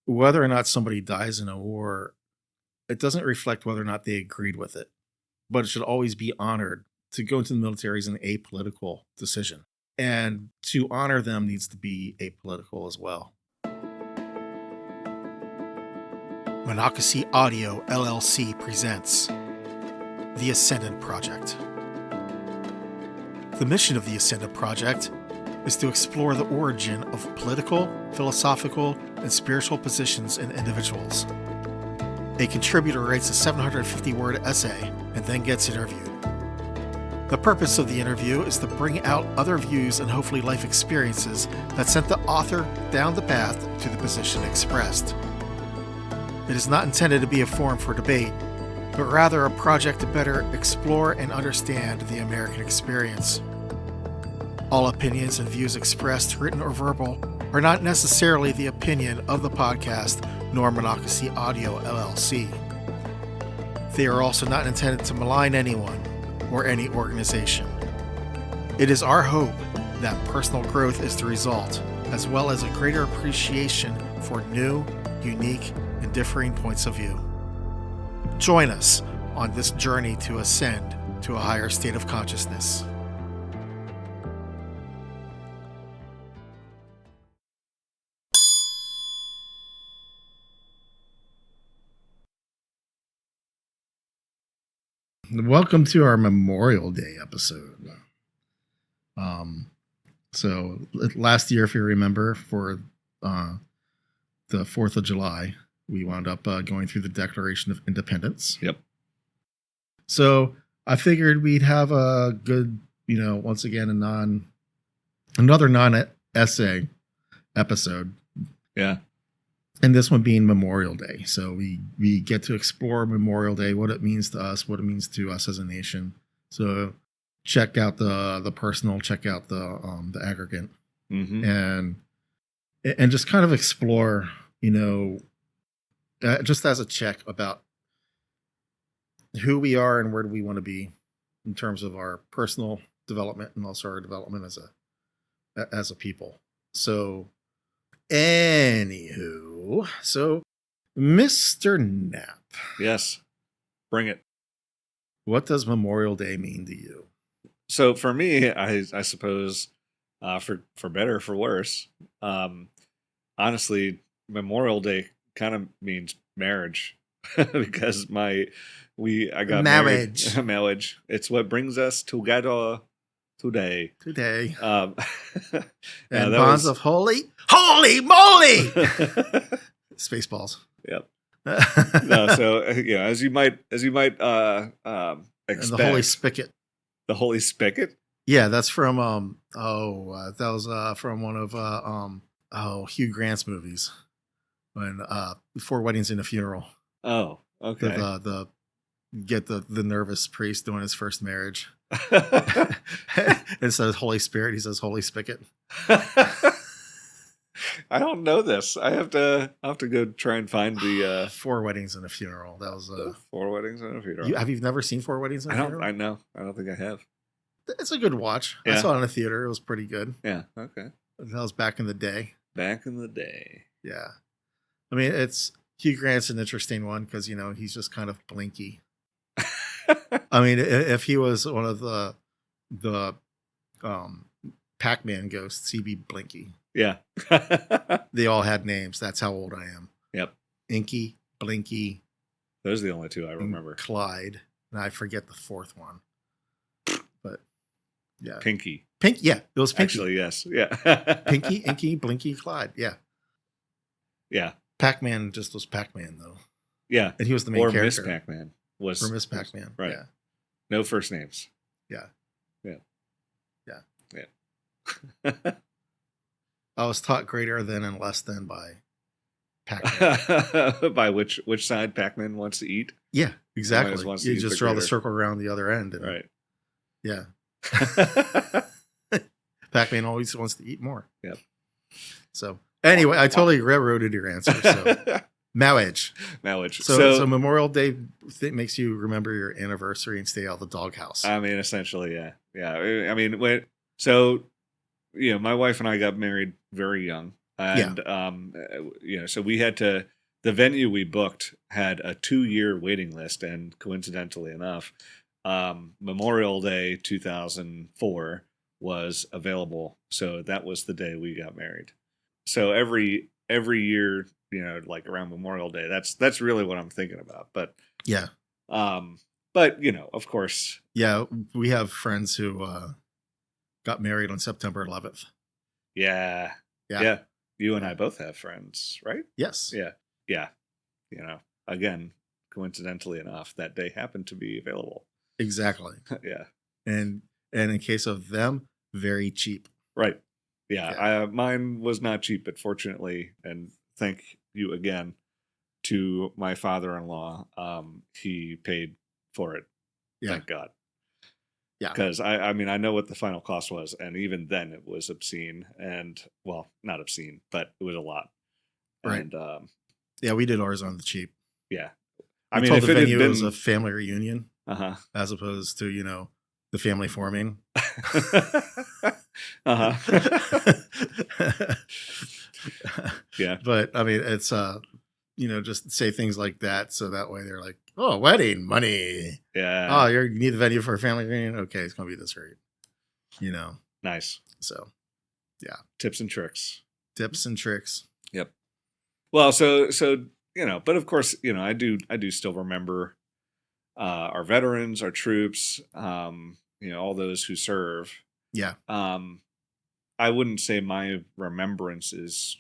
whether or not somebody dies in a war, it doesn't reflect whether or not they agreed with it, but it should always be honored. To go into the military is an apolitical decision, and to honor them needs to be apolitical as well. Monocacy Audio LLC presents The Ascendant Project. The mission of the Ascendant Project is to explore the origin of political, philosophical, and spiritual positions in individuals. A contributor writes a 750-word essay and then gets interviewed. The purpose of the interview is to bring out other views and hopefully life experiences that sent the author down the path to the position expressed. It is not intended to be a forum for debate, but rather a project to better explore and understand the American experience. All opinions and views expressed, written or verbal, are not necessarily the opinion of the podcast nor Monocacy Audio LLC. They are also not intended to malign anyone or any organization. It is our hope that personal growth is the result, as well as a greater appreciation for new, unique, and differing points of view. Join us on this journey to ascend to a higher state of consciousness. Welcome to our Memorial Day episode. So last year, if you remember, for the 4th of July, we wound up going through the Declaration of Independence. Yep. So I figured we'd have a good, once again, another non-essay episode. Yeah. And this one being Memorial Day. So we get to explore Memorial Day, what it means to us, what it means to us as a nation. So check out the personal, check out the aggregate, and just kind of explore, just as a check about who we are and where do we want to be in terms of our personal development and also our development as a people. So anywho, so Mr. Knapp. Yes. Bring it. What does Memorial Day mean to you? So for me, I suppose, for better or for worse, honestly, Memorial Day kind of means marriage because I got marriage. married. Marriage. It's what brings us together today. And bonds of holy moly. Spaceballs. Yep. No, so as you might expect, and the Holy Spigot. The Holy Spigot. Yeah, that's from that was from one of Hugh Grant's movies, when 4 Weddings and a Funeral. Oh, okay. The nervous priest doing his first marriage. It says Holy Spirit. He says Holy Spigot. I don't know this. I'll have to go try and find the 4 Weddings and a Funeral. That was 4 Weddings and a Funeral. Have you never seen 4 Weddings and a Funeral? I know. I don't think I have. It's a good watch. Yeah. I saw it in a theater. It was pretty good. Yeah. Okay. That was back in the day. Back in the day. Yeah. I mean, Hugh Grant's an interesting one because he's just kind of blinky. I mean, if he was one of the Pac-Man ghosts, he'd be Blinky. Yeah. They all had names. That's how old I am. Yep. Inky, Blinky. Those are the only 2 I remember. Clyde. And I forget the 4th one. But yeah. Pinky. Yeah. It was Pinky. Actually, yes. Yeah. Pinky, Inky, Blinky, Clyde. Yeah. Yeah. Pac-Man just was Pac-Man, though. Yeah. And he was the main character. Miss Pac-Man. Or Miss Pac-Man. Right. Yeah. No first names. Yeah. Yeah. I was taught greater than and less than by Pac-Man. By which side Pac-Man wants to eat? Yeah, exactly. You just draw the greater. circle around the other end. And, Right. Yeah. Pac-Man always wants to eat more. Yep. So anyway, I totally railroaded your answer. So marriage. So Memorial Day makes you remember your anniversary and stay out of the doghouse. I mean, essentially, yeah. I mean, my wife and I got married very young. And so we had to. The venue we booked had a 2-year waiting list, and coincidentally enough, Memorial Day 2004 was available, so that was the day we got married. So every year, like around Memorial Day, that's really what I'm thinking about. But Yeah. But of course, Yeah, we have friends who got married on September 11th. Yeah. You and I both have friends, right? Yes. Yeah. Again, coincidentally enough, that day happened to be available. Exactly. Yeah. And in case of them, very cheap. Right. Yeah. Mine was not cheap, but fortunately, and thank you again to my father-in-law, he paid for it. Yeah. Thank God. Yeah. Because I know what the final cost was, and even then it was obscene, and well, not obscene, but it was a lot. Right. And yeah, we did ours on the cheap. Yeah. We told the venue it was a family reunion, as opposed to the family forming. Yeah. But I mean, it's just say things like that, so that way they're like, oh, wedding money. Yeah. Oh, you need the venue for a family reunion. Okay, it's gonna be this rate. Nice. So, yeah. Tips and tricks. Yep. Well, so but of course, I do still remember our veterans, our troops, all those who serve. Yeah. I wouldn't say my remembrance is,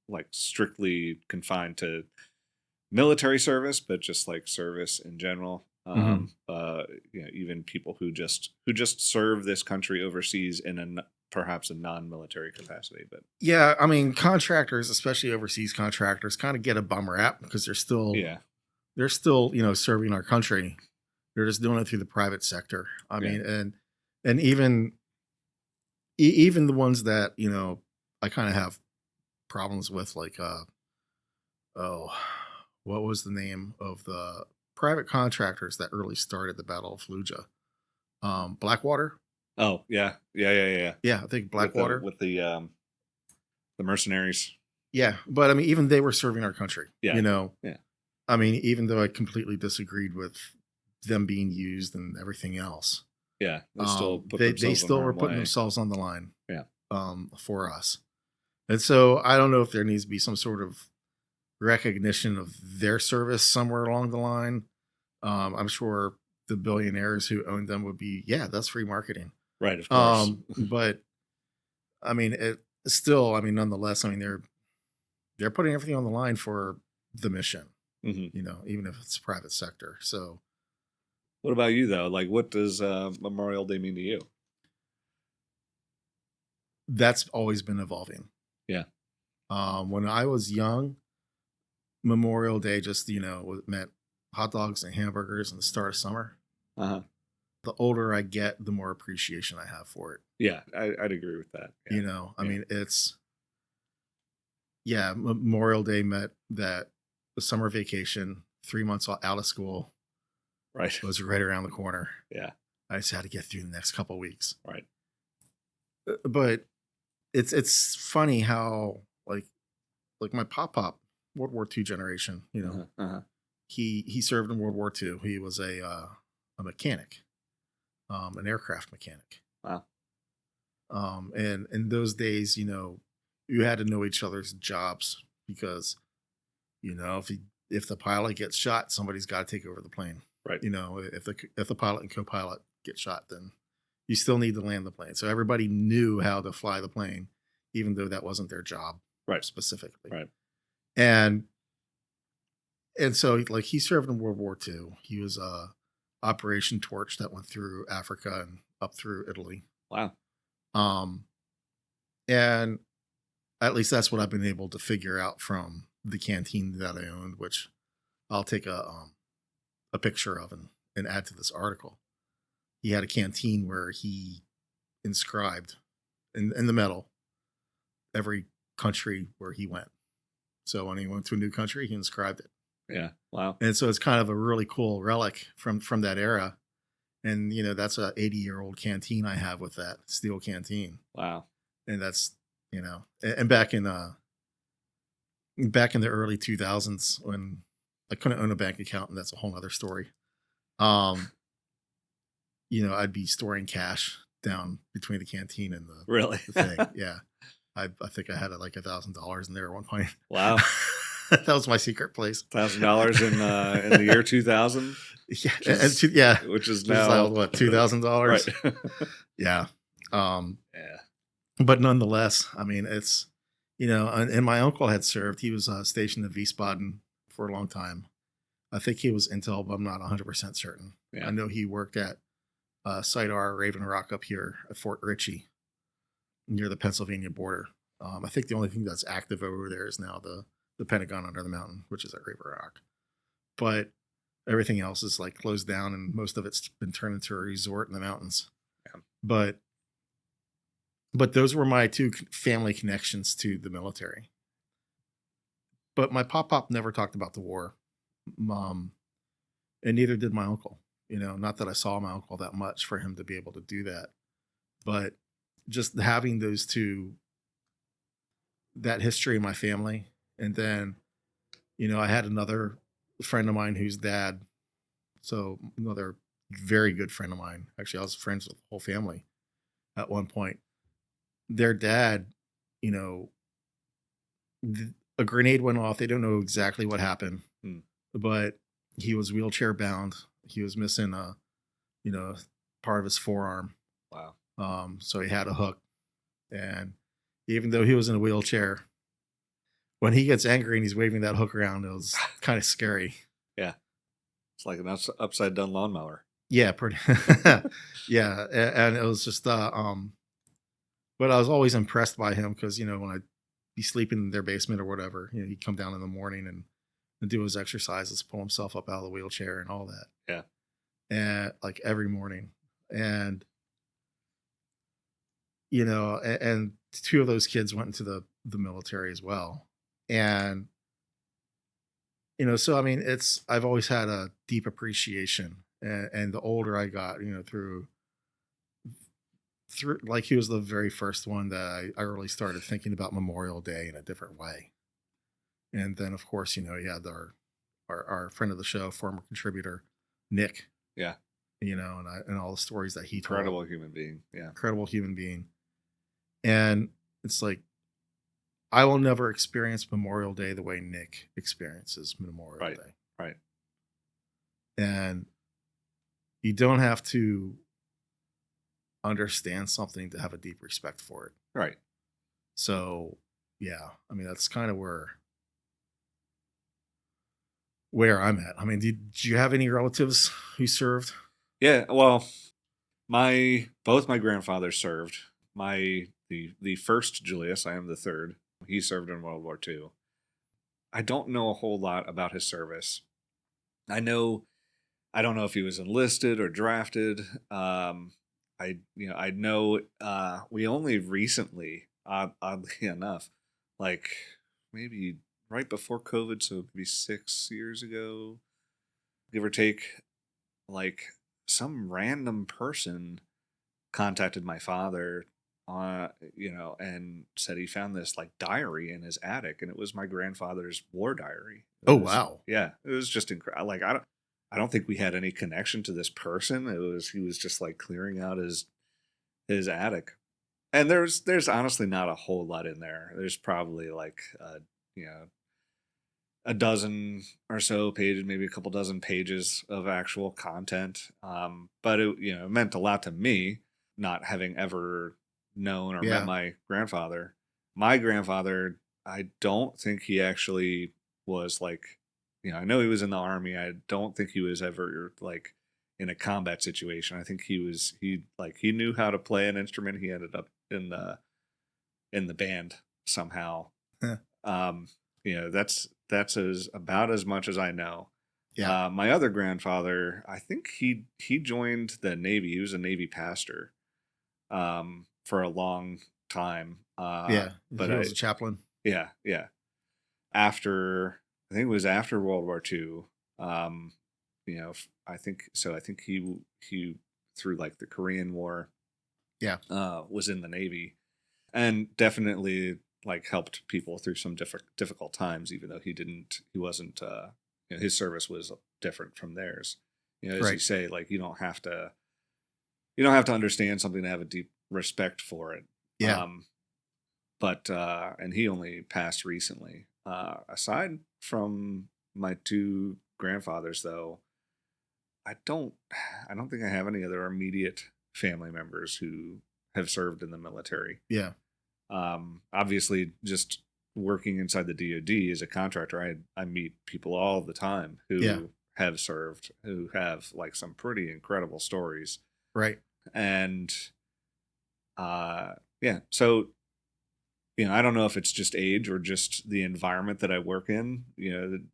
like strictly confined to military service, but just like service in general. Even people who just serve this country overseas in perhaps a non-military capacity. But yeah, I mean, contractors, especially overseas contractors, kind of get a bum rap because they're still serving our country. They're just doing it through the private sector. I mean, and even the ones that I kind of have problems with, like what was the name of the private contractors that early started the Battle of Fallujah? Blackwater. Oh yeah. Yeah, I think Blackwater with the mercenaries. Yeah, but I mean, even they were serving our country. Yeah. Yeah. I mean, even though I completely disagreed with them being used and everything else. Yeah, they still were putting themselves on the line. Yeah. For us, and so I don't know if there needs to be some sort of recognition of their service somewhere along the line. I'm sure the billionaires who owned them would be, that's free marketing. Right, of course. But I mean, nonetheless, I mean, they're putting everything on the line for the mission, even if it's private sector. So what about you though? Like, what does Memorial Day mean to you? That's always been evolving. Yeah. When I was young, Memorial Day just, meant hot dogs and hamburgers and the start of summer. The older I get, the more appreciation I have for it. Yeah, I'd agree with that. Yeah. I mean, it's, Memorial Day meant that the summer vacation, 3 months out of school, right, was right around the corner. Yeah. I just had to get through the next couple of weeks. Right. But it's funny how like my pop World War II generation, he served in World War II. He was a mechanic, an aircraft mechanic. Wow. And in those days, you had to know each other's jobs because, if the pilot gets shot, somebody's got to take over the plane. Right. If the pilot and co-pilot get shot, then you still need to land the plane. So everybody knew how to fly the plane, even though that wasn't their job, right, specifically. Right. And so like he served in World War II. He was Operation Torch that went through Africa and up through Italy. Wow. And at least that's what I've been able to figure out from the canteen that I owned, which I'll take a picture of and add to this article. He had a canteen where he inscribed in the metal every country where he went. So when he went to a new country, he inscribed it. Yeah. Wow. And so it's kind of a really cool relic from that era. And, that's a 80-year-old canteen I have with that steel canteen. Wow. And that's, And back in the early 2000s when I couldn't own a bank account, and that's a whole other story. Um, I'd be storing cash down between the canteen and Really? the thing. Yeah. I think I had like $1,000 in there at one point. Wow. That was my secret place. $1,000 in the year 2000. Yeah, which is now what, $2,000? Right. Yeah. Yeah. But nonetheless, I mean, it's and my uncle had served. He was stationed in Wiesbaden for a long time. I think he was intel, but I'm not 100% certain. Yeah. I know he worked at Site R, Raven Rock up here at Fort Ritchie, near the Pennsylvania border. I think the only thing that's active over there is now the Pentagon under the mountain, which is at Raven Rock. But everything else is like closed down, and most of it's been turned into a resort in the mountains. Yeah. But those were my two family connections to the military. But my pop never talked about the war, and neither did my uncle. Not that I saw my uncle that much for him to be able to do that, but just having those two, that history in my family. And then, I had another friend of mine whose dad, so another very good friend of mine, actually I was friends with the whole family at one point. Their dad, a grenade went off. They don't know exactly what happened, but he was wheelchair bound. He was missing part of his forearm. Wow. So he had a hook, and even though he was in a wheelchair, when he gets angry and he's waving that hook around, it was kind of scary. Yeah. It's like an upside down lawnmower. Yeah, pretty. Yeah. And it was just, but I was always impressed by him because, when I'd be sleeping in their basement or whatever, he'd come down in the morning and do his exercises, pull himself up out of the wheelchair and all that. Yeah. And like every morning. And, and two of those kids went into the military as well. And, so, I mean, I've always had a deep appreciation, and the older I got, through, like, he was the very first one that I really started thinking about Memorial Day in a different way. And then, of course, he had our friend of the show, former contributor, Nick. Yeah. And all the stories that he told. Incredible human being. Yeah. Incredible human being. And it's like, I will never experience Memorial Day the way Nick experiences Memorial Day. Right. And you don't have to understand something to have a deep respect for it. Right. So, yeah, I mean, that's kind of where I'm at. I mean, did you have any relatives who served? Yeah, well, both my grandfathers served. The first Julius, I am the third. He served in World War II. I don't know a whole lot about his service. I don't know if he was enlisted or drafted. I know we only recently, oddly enough, like maybe right before COVID, so maybe 6 years ago, give or take, like some random person contacted my father, and said he found this like diary in his attic, and it was my grandfather's war diary. Wow. Yeah, it was just incredible. Like I don't think we had any connection to this person. He was just like clearing out his attic, and there's honestly not a whole lot in there. There's probably like a dozen or so pages, maybe a couple dozen pages of actual content. But it meant a lot to me, not having ever known or met my grandfather. My grandfather, I don't think he actually was like, I know he was in the army. I don't think he was ever like in a combat situation. I think he knew how to play an instrument. He ended up in the band somehow. That's about as much as I know. Yeah. My other grandfather, I think he joined the Navy. He was a Navy pastor for a long time. But he was a chaplain. Yeah. I think it was after World War II. I think so. I think he through like the Korean War. Yeah. Was in the Navy. and definitely like helped people through some difficult times, even though he wasn't, his service was different from theirs. As you Right. say, like you don't have to understand something to have a deep respect for it. Yeah. But and he only passed recently. Aside from my two grandfathers, though, I don't I don't think I have any other immediate family members who have served in the military. Yeah. Obviously, just working inside the DoD as a contractor, I meet people all the time who Yeah. have served, who have like some pretty incredible stories, Right. and yeah. So I don't know if it's just age or just the environment that I work in, that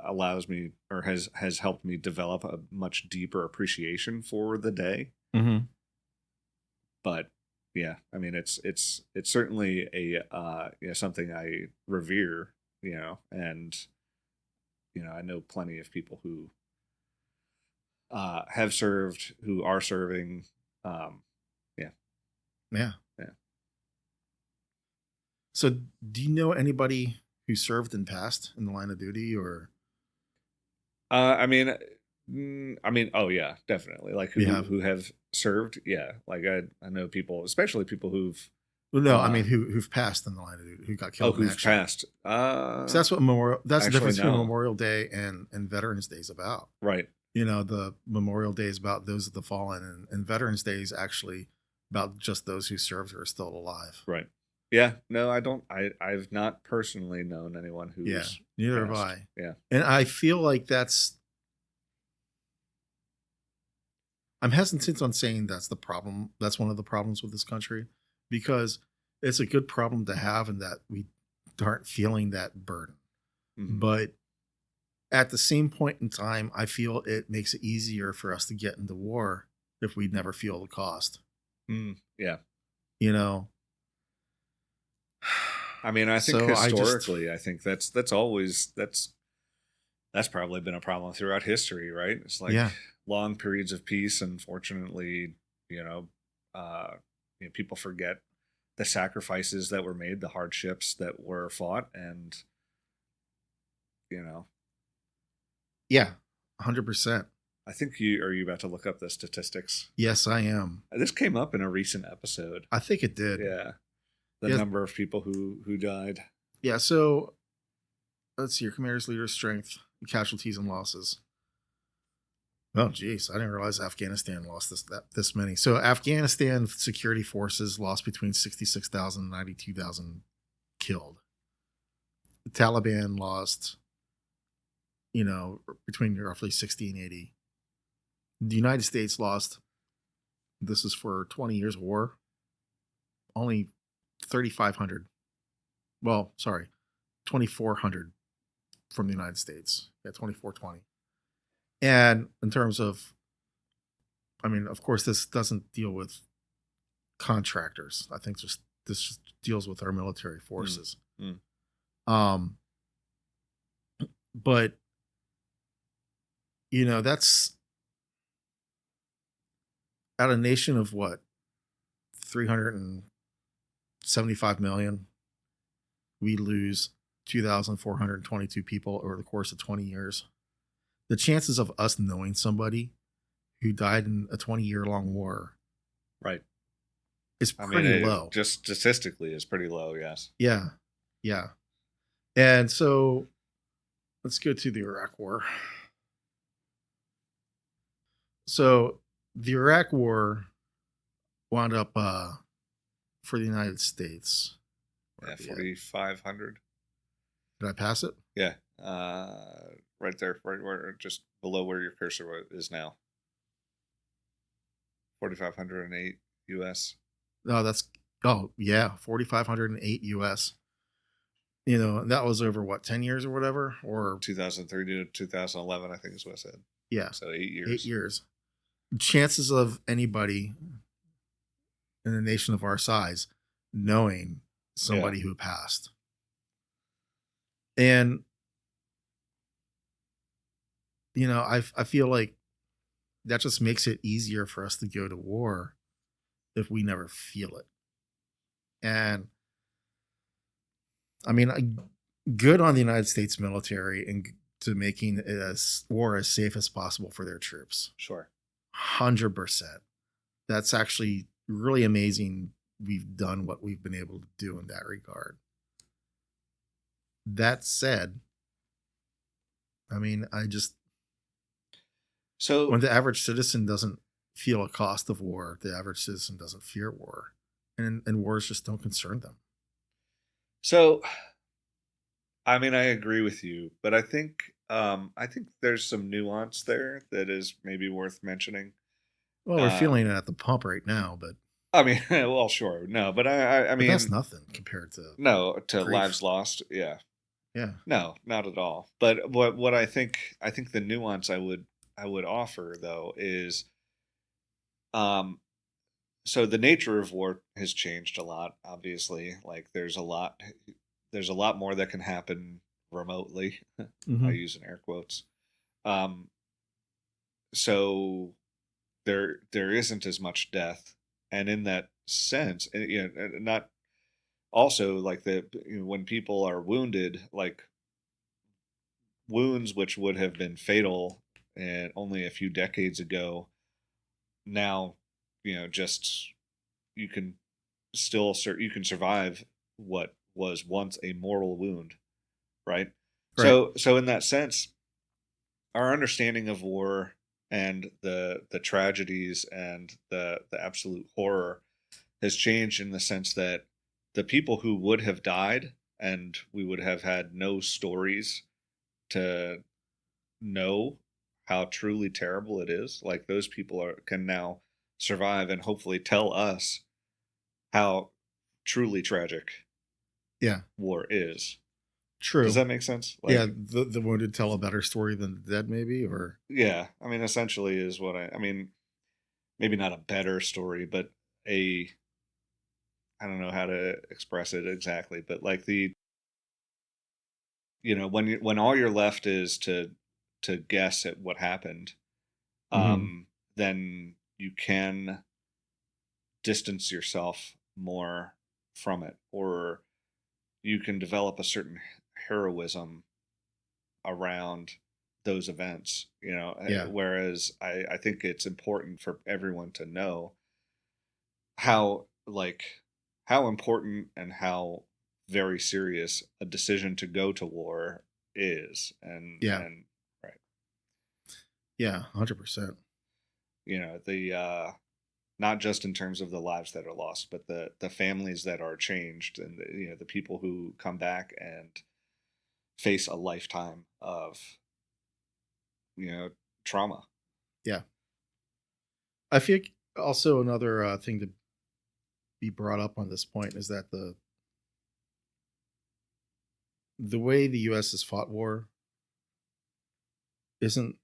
allows me or has helped me develop a much deeper appreciation for the day. Mm-hmm. But yeah, I mean, it's certainly a something I revere, and I know plenty of people who have served, who are serving. Yeah, Yeah. yeah. So, do you know anybody who served and passed in the line of duty, or I mean, oh yeah, definitely. Like you who have? who have served, yeah. Like I know people, especially people who've Well, no, I mean uh who've passed in the line of duty, who got killed in who've action. passed. So that's what Memorial. That's the Actually difference between no, Memorial Day and Veterans Day is about. right, The Memorial Day is about those of the fallen, and Veterans Day is actually about just those who served or are still alive. right. Yeah, no, I don't. I've not personally known anyone Yeah, who's neither have passed. I. Yeah, And I feel like I'm hesitant on saying that's the problem. That's one of the problems with this country, because it's a good problem to have in that we aren't feeling that burden. mm-hmm. But at the same point in time, I feel it makes it easier for us to get into war if we never feel the cost. Yeah. You know, I mean, I think so historically, I think that's always that's probably been a problem throughout history, right? It's like yeah, long periods of peace. Unfortunately, you know, people forget the sacrifices that were made, the hardships that were fought, and you know, yeah, 100%. I think you about to look up the statistics? Yes, I am. This came up in a recent episode. I think it did. Yeah, the Yes. number of people who died. Yeah. So let's see your commanders, leaders, strength, casualties, and losses. Oh, geez, I didn't realize Afghanistan lost this many. So Afghanistan security forces lost between 66,000 and 92,000 killed. The Taliban lost, between roughly 60 and 80. The United States lost, this is for 20 years of war, only 3,500. Well, sorry, 2,400 from the United States. Yeah, 2,420. And in terms of, of course, this doesn't deal with contractors. I think this just deals with our military forces. But that's at a nation of what, 375 million. We lose 2,422 people over the course of 20 years. The chances of us knowing somebody who died in a 20-year-long war, right, is pretty low. Just statistically, is pretty low. Yes. Yeah, yeah. And so, let's go to the Iraq War. So, the Iraq War wound up for the United States. Yeah, 4,500. Did I pass it? Yeah, right there, right where, just below where your cursor is now. 4,508 U.S. No, 4,508 U.S. That was over what, 10 years or whatever, or 2003 to 2011, I think is what I said. Yeah, so 8 years. 8 years. Chances of anybody in a nation of our size knowing somebody who passed. And I feel like that just makes it easier for us to go to war if we never feel it. And I mean, good on the United States military and to making war as safe as possible for their troops. Sure. 100%. That's actually really amazing. We've done what we've been able to do in that regard. That said, I mean, when the average citizen doesn't feel a cost of war, the average citizen doesn't fear war, and wars just don't concern them. So, I mean, I agree with you, but I think there's some nuance there that is maybe worth mentioning. Well, we're feeling it at the pump right now, but I mean, well, sure, no, but I mean, that's nothing compared to grief. Lives lost, yeah, no, not at all. But what I think the nuance I would offer though is, so the nature of war has changed a lot. Obviously, like there's a lot more that can happen remotely. mm-hmm. I use in air quotes. So there isn't as much death, and in that sense, not also like when people are wounded, like wounds which would have been fatal and only a few decades ago, now just you can you can survive what was once a mortal wound, right? So in that sense, our understanding of war and the tragedies and the absolute horror has changed in the sense that the people who would have died and we would have had no stories to know how truly terrible it is, like those people can now survive and hopefully tell us how truly tragic war is. True. Does that make sense? Like, yeah, the wounded tell a better story than the dead, maybe, or yeah. I mean, essentially, is what I mean. Maybe not a better story, but I don't know how to express it exactly, but like when all you're left is to guess at what happened, then you can distance yourself more from it, or you can develop a certain heroism around those events, whereas I think it's important for everyone to know how important and how very serious a decision to go to war is. And right. Yeah, 100%. The not just in terms of the lives that are lost, but the families that are changed, and the people who come back and face a lifetime of trauma. Yeah. I feel also another thing to be brought up on this point is that the way the U.S. has fought war isn't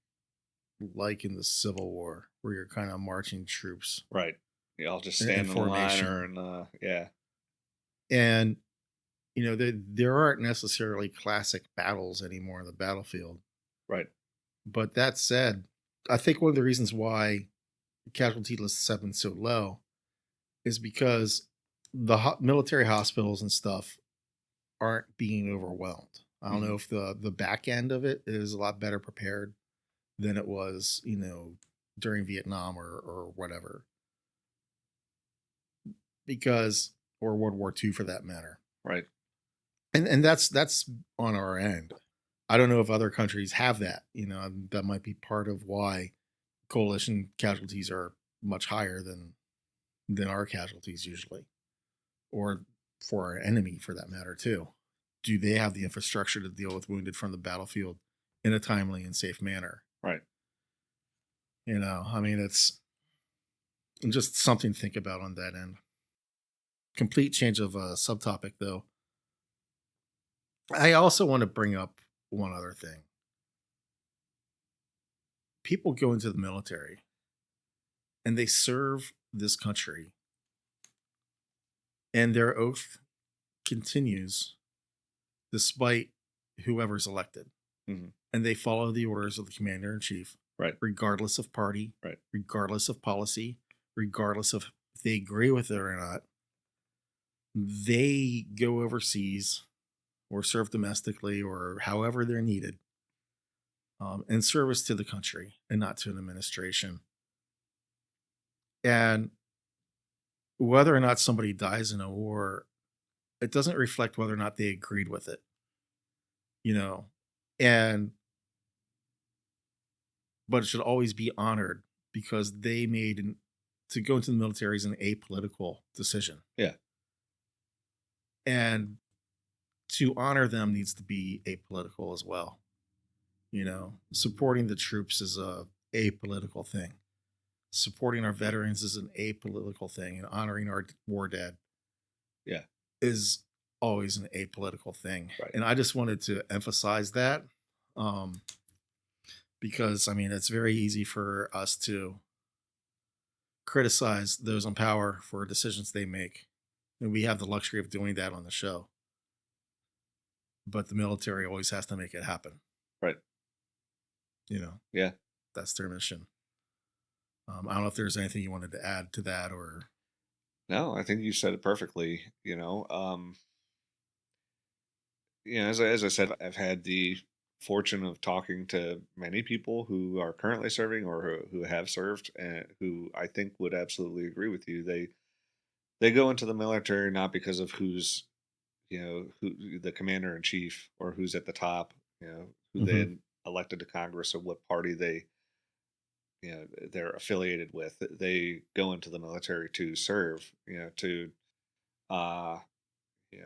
like in the Civil War, where you're kind of marching troops. Right. You all just stand in formation. And yeah. And there aren't necessarily classic battles anymore on the battlefield. Right. But that said, I think one of the reasons why the casualty lists have been so low is because the military hospitals and stuff aren't being overwhelmed. I don't know if the back end of it is a lot better prepared than it was, during Vietnam or whatever. Or World War II for that matter. Right. And that's on our end. I don't know if other countries have that. That might be part of why coalition casualties are much higher than our casualties usually, or for our enemy for that matter too. Do they have the infrastructure to deal with wounded from the battlefield in a timely and safe manner? Right. I mean, it's just something to think about on that end. Complete change of subtopic though. I also want to bring up one other thing. People go into the military and they serve this country, and their oath continues despite whoever's elected. And they follow the orders of the commander in chief, right? Regardless of party, right? Regardless of policy, regardless of if they agree with it or not. they go overseas or serve domestically or however they're needed, in service to the country and not to an administration. And whether or not somebody dies in a war, it doesn't reflect whether or not they agreed with it, you know, and but it should always be honored because they to go into the military is an apolitical decision. Yeah. And to honor them needs to be apolitical as well. Supporting the troops is a apolitical thing. Supporting our veterans is an apolitical thing, and honoring our war dead, yeah, is always an apolitical thing. Right. And I just wanted to emphasize that, because it's very easy for us to criticize those in power for decisions they make, and we have the luxury of doing that on the show. But the military always has to make it happen. Right. Yeah, that's their mission. I don't know if there's anything you wanted to add to that or. No, I think you said it perfectly. As I said, I've had the fortune of talking to many people who are currently serving or who have served, and who I think would absolutely agree with you. They go into the military not because of who's who the commander in chief or who's at the top, who they elected to Congress or what party they're affiliated with. They go into the military to serve, to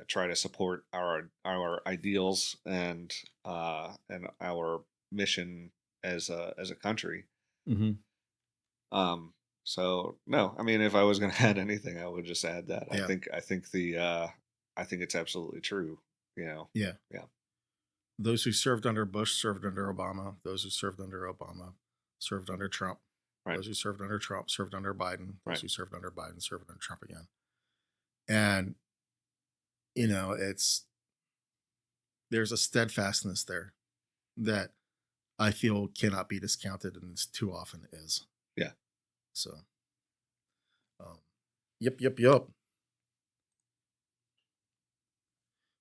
try to support our ideals and our mission as a country. So no, if I was going to add anything, I would just add that. Yeah. I think it's absolutely true. Yeah. Yeah. Those who served under Bush served under Obama. Those who served under Obama served under Trump. Right. Those who served under Trump served under Biden. Those Right. who served under Biden served under Trump again. And there's a steadfastness there that I feel cannot be discounted, and it's too often is. Yeah. So, yep.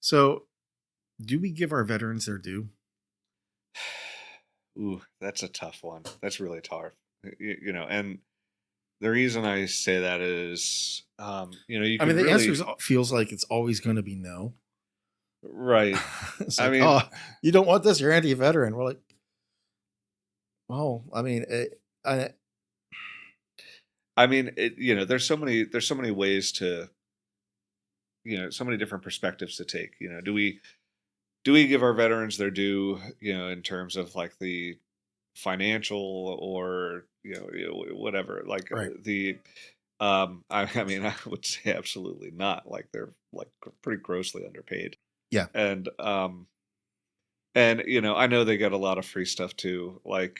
So, do we give our veterans their due? Ooh, that's a tough one. That's really tough. And the reason I say that is, you can the answer feels like it's always going to be no. Right. It's like, you don't want this, you're anti-veteran. We're like, well, there's so many ways to, so many different perspectives to take. Do we give our veterans their due, in terms of like the financial or whatever, like right. I would say absolutely not. Like they're like pretty grossly underpaid. Yeah. And I know they get a lot of free stuff too, like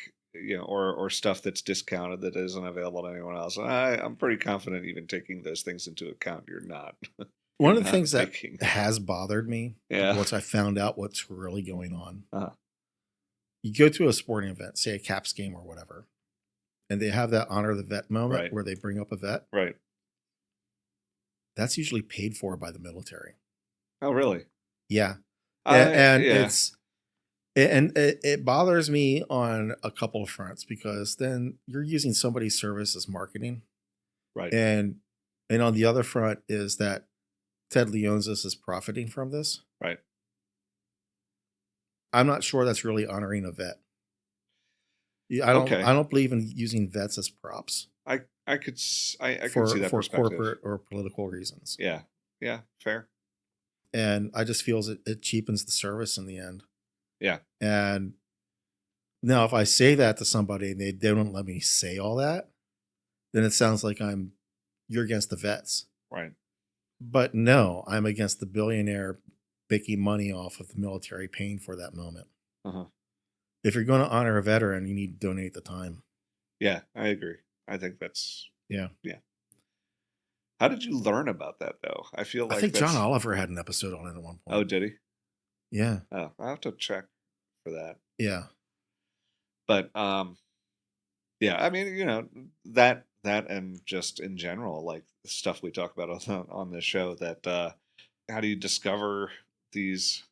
or stuff that's discounted that isn't available to anyone else. And I'm pretty confident even taking those things into account, you're not. One of the things that has bothered me, once I found out what's really going on, you go to a sporting event, say a Caps game or whatever, and they have that honor the vet moment where they bring up a vet. Right. That's usually paid for by the military. Oh, really? Yeah. It bothers me on a couple of fronts, because then you're using somebody's service as marketing. Right. And on the other front is that Ted Leonsis is profiting from this. Right. I'm not sure that's really honoring a vet. I don't believe in using vets as props. I could see that for perspective. Corporate or political reasons. Yeah. Yeah. Fair. And I just feel it cheapens the service in the end. Yeah. And now if I say that to somebody and they don't let me say all that, then it sounds like you're against the vets. Right. But no, I'm against the billionaire making money off of the military paying for that moment. If you're going to honor a veteran, you need to donate the time. Yeah, I agree. I think that's... Yeah. How did you learn about that, though? I think John Oliver had an episode on it at one point. Oh, did he? Yeah. Oh, I'll have to check for that. Yeah. But, yeah, that that and just in general, like the stuff we talk about on this show, that how do you discover these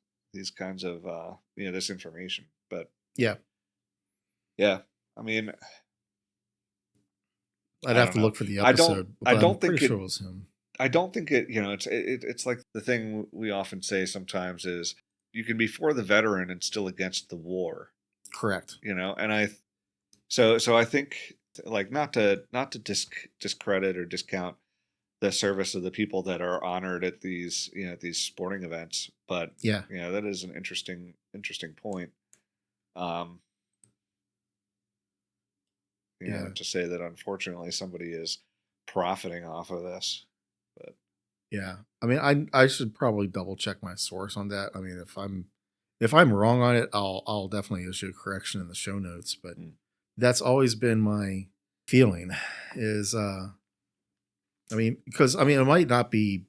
kinds of this information? But Yeah. yeah, I mean, I'd I have don't to know. look for the I don't episode, I but I'm don't pretty think sure it it was him. I don't think it, it's like the thing we often say sometimes is you can be for the veteran and still against the war, Correct. and so I think, like, not to discredit or discount the service of the people that are honored at these sporting events, but Yeah. that is an interesting point. Um, Yeah. to say that unfortunately somebody is profiting off of this, but Yeah. I mean, I should probably double check my source on that. I mean, if I'm wrong on it, I'll definitely issue a correction in the show notes. But that's always been my feeling is, I mean, because I mean, it might not be.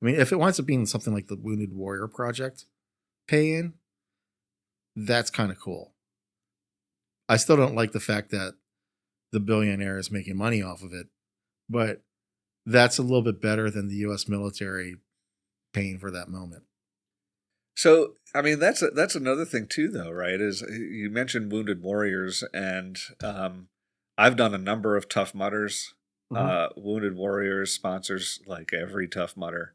I mean, if it winds up being something like the Wounded Warrior Project pay-in, that's kind of cool. I still don't like the fact that the billionaire is making money off of it, but that's a little bit better than the U.S. military paying for that moment. So, I mean, that's another thing too, though, right? Is you mentioned Wounded Warriors, and I've done a number of Tough Mudders. Wounded Warriors sponsors like every Tough Mudder.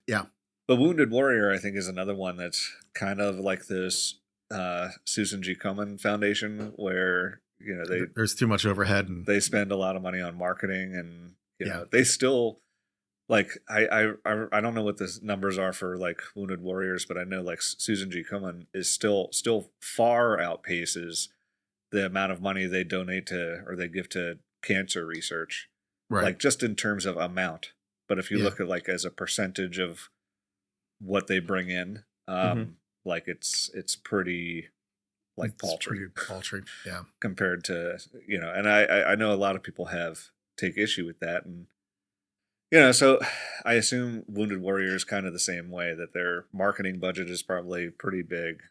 Yeah. But Wounded Warrior, I think, is another one that's kind of like this Susan G. Komen Foundation, where there's too much overhead and they spend a lot of money on marketing, and they still. Like I don't know what the numbers are for like Wounded Warriors, but I know like Susan G. Komen is still far outpaces the amount of money they donate to or they give to cancer research, right? Like just in terms of amount. But if you look at like as a percentage of what they bring in, like it's pretty like paltry. It's pretty paltry, yeah. Compared to and I know a lot of people take issue with that, and so I assume Wounded Warrior is kind of the same way, that their marketing budget is probably pretty big.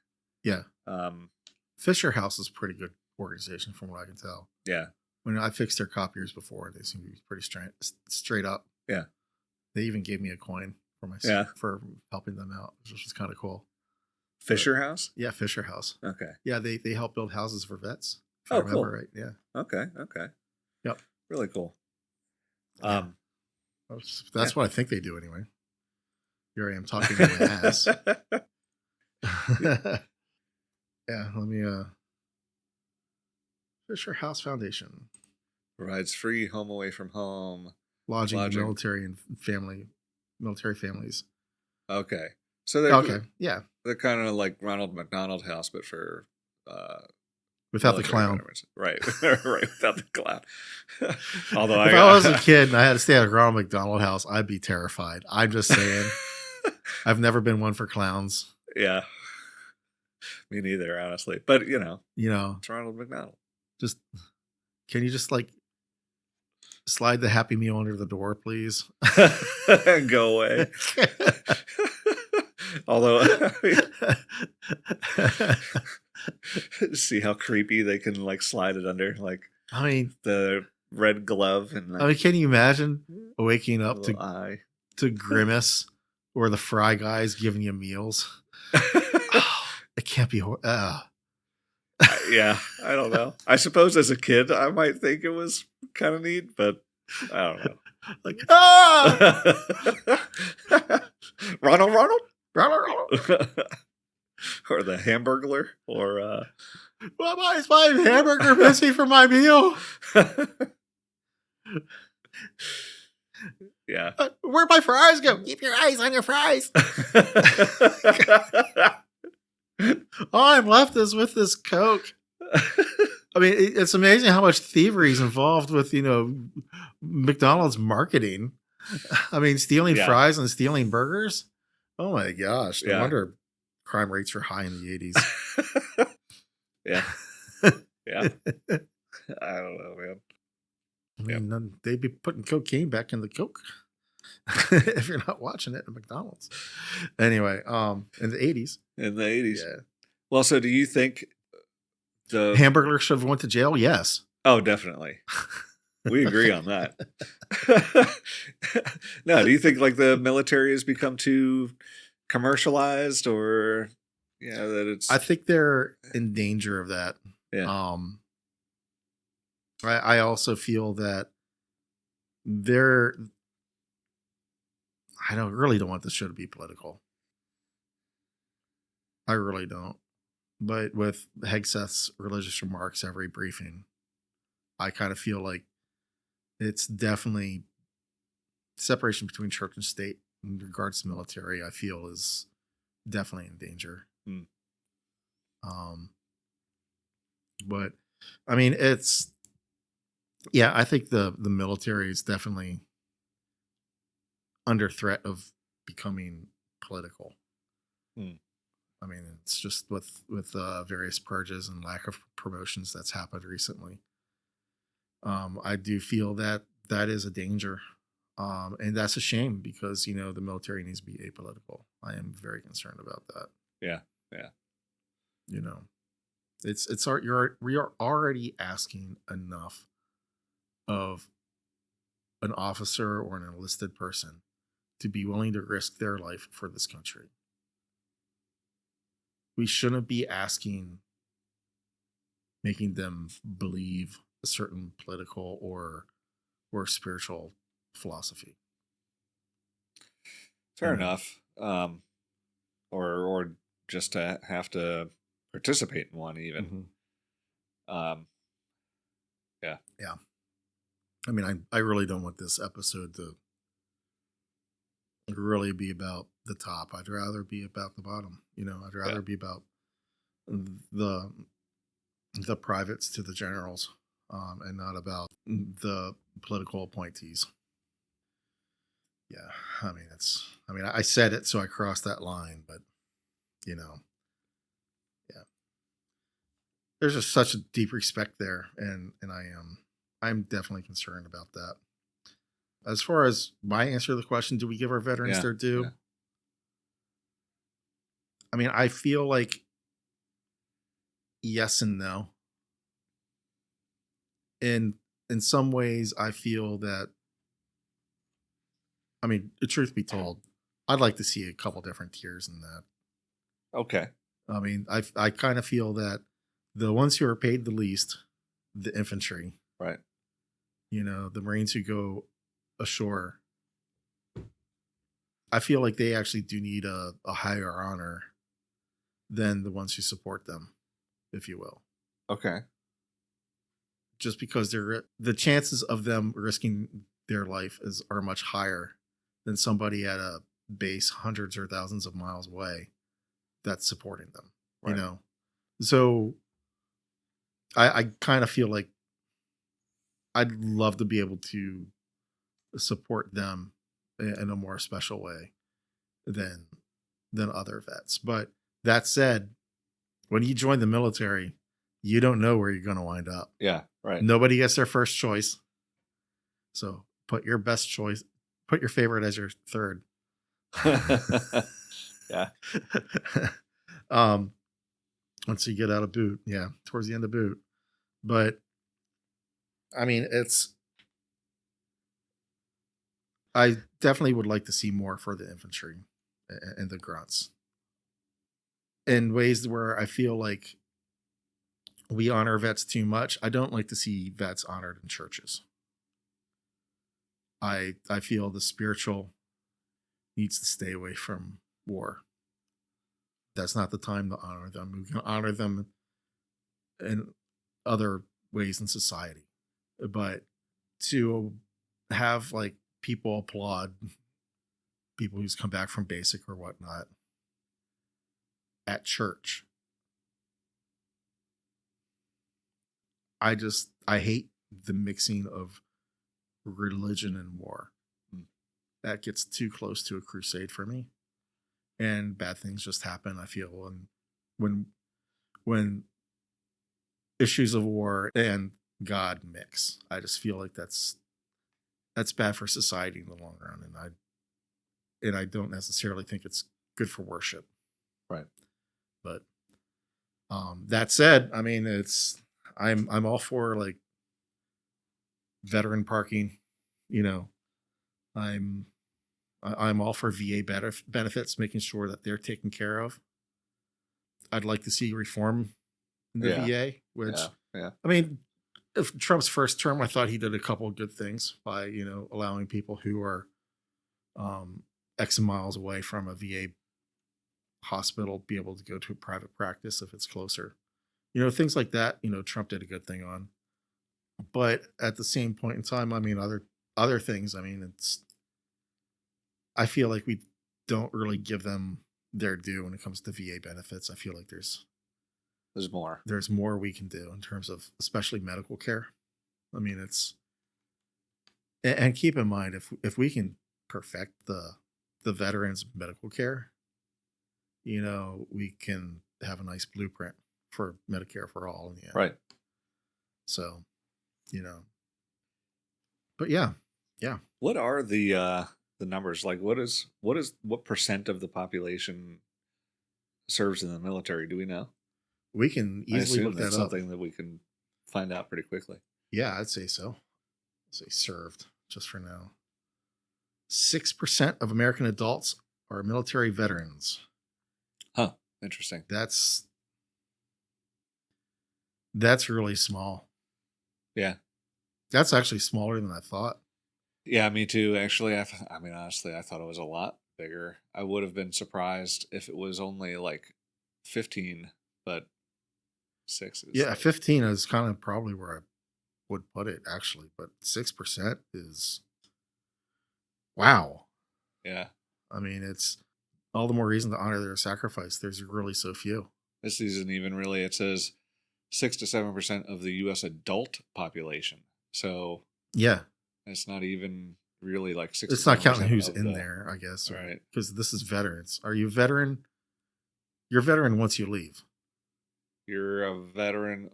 Yeah. Fisher House is a pretty good organization from what I can tell. Yeah. When I fixed their copiers before, they seem to be pretty straight up. Yeah. They even gave me a coin for helping them out, which was kind of cool. Fisher House? Yeah, Fisher House. Okay. Yeah, they help build houses for vets. If I remember right. Yeah. Okay. Yep. Really cool. Yeah. That's what I think they do anyway. Here I am talking to my ass. Yeah, let me Fisher House Foundation provides free home away from home lodging. Military families. Okay. So they're they're kind of like Ronald McDonald House, but for without the clown. Right. Right, without the clown. Although if I was a kid and I had to stay at a Ronald McDonald House, I'd be terrified. I'm just saying. I've never been one for clowns. Yeah. Me neither, honestly. But it's Ronald McDonald. Can you just like slide the Happy Meal under the door, please? And go away. Although see how creepy they can like slide it under, like the red glove, and like, can you imagine waking up to Grimace or the Fry Guys giving you meals? It can't be. Yeah, I don't know. I suppose as a kid I might think it was kind of neat, but I don't know. Like Ronald. Or the Hamburglar, or why is my hamburger missing from my meal? Yeah. Where'd my fries go? Keep your eyes on your fries. All I'm left is with this Coke. I mean, it's amazing how much thievery is involved with, McDonald's marketing. I mean, stealing fries and stealing burgers. Oh my gosh. No wonder crime rates are high in the 80s. Yeah. Yeah. I don't know, man. I mean, they'd be putting cocaine back in the Coke if you're not watching it at McDonald's. Anyway, in the 80s. In the 80s. Yeah. Well, so do you think the Hamburglar should have went to jail? Yes. Oh, definitely. We agree on that. No, do you think like the military has become too commercialized, or that it's I think they're in danger of that. yeah I also feel that they're. I really don't want this show to be political. I really don't. But with Hegseth's religious remarks every briefing, I kind of feel like it's definitely separation between church and state in regards to military. I feel is definitely in danger. Mm. But I mean, it's I think the military is definitely under threat of becoming political. Mm. I mean, it's just with various purges and lack of promotions that's happened recently. I do feel that is a danger, and that's a shame because the military needs to be apolitical. I am very concerned about that. Yeah. We are already asking enough of an officer or an enlisted person to be willing to risk their life for this country. We shouldn't be making them believe a certain political or spiritual philosophy. Fair enough. Or just to have to participate in one even. Mm-hmm. Yeah. I mean, I really don't want this episode to really be about the top. I'd rather be about the bottom. I'd rather be about the privates to the generals, and not about the political appointees. Yeah, I mean I said it, so I crossed that line, but there's just such a deep respect there, and I'm definitely concerned about that. As far as my answer to the question, do we give our veterans their due? Yeah. I mean, I feel like yes and no. In some ways, I feel that. I mean, the truth be told, I'd like to see a couple different tiers in that. Okay. I mean, I kind of feel that the ones who are paid the least, the infantry, right? The Marines who go ashore, I feel like they actually do need a higher honor than the ones who support them, if you will. Okay. Just because the chances of them risking their life are much higher than somebody at a base hundreds or thousands of miles away that's supporting them. Right. So I kind of feel like I'd love to be able to support them in a more special way than other vets. But that said, when you join the military, you don't know where you're going to wind up. Yeah, right. Nobody gets their first choice. So put your best choice, put your favorite as your third. Yeah. Once you get out of boot, towards the end of boot. But I mean, I definitely would like to see more for the infantry and the grunts in ways where I feel like we honor vets too much. I don't like to see vets honored in churches. I feel the spiritual needs to stay away from war. That's not the time to honor them. We can honor them in other ways in society. But to have like people applaud people who's come back from basic or whatnot at church, I hate the mixing of religion and war. That gets too close to a crusade for me, and bad things just happen. I feel, and when issues of war and God mix, I just feel like that's bad for society in the long run, and I don't necessarily think it's good for worship. Right. But that said, I mean, I'm all for like veteran parking. You know, I'm I'm all for VA benefits, making sure that they're taken care of. I'd like to see reform in the Yeah. VA, which Yeah. Yeah. I mean, if Trump's first term, I thought he did a couple of good things by allowing people who are um, X miles away from a VA hospital be able to go to a private practice if it's closer. Things like that. Trump did a good thing on. But at the same point in time, I mean, other things. I mean, I feel like we don't really give them their due when it comes to VA benefits. I feel like There's more. there's more we can do in terms of especially medical care. I mean, and keep in mind if we can perfect the veterans medical care, we can have a nice blueprint for Medicare for all in the end. Right. So, but yeah. What are the numbers? Like what percent of the population serves in the military? Do we know? We can I easily assume look that's that up. something that we can find out pretty quickly. Yeah, I'd say so. Say served just for now. 6% of American adults are military veterans. Huh. Interesting. That's really small. Yeah. That's actually smaller than I thought. Yeah, me too. Actually, I mean, honestly, I thought it was a lot bigger. I would have been surprised if it was only like 15, but 6 is. Yeah, like, 15 is kind of probably where I would put it actually, but 6% is wow. Yeah. I mean, it's all the more reason to honor their sacrifice. There's really so few. This isn't even really. It says 6 to 7% of the U.S. adult population. So Yeah, it's not even really like 6. it's not counting who's in there, I guess, right? Because this is veterans. Are you a veteran? You're a veteran once you leave. You're a veteran.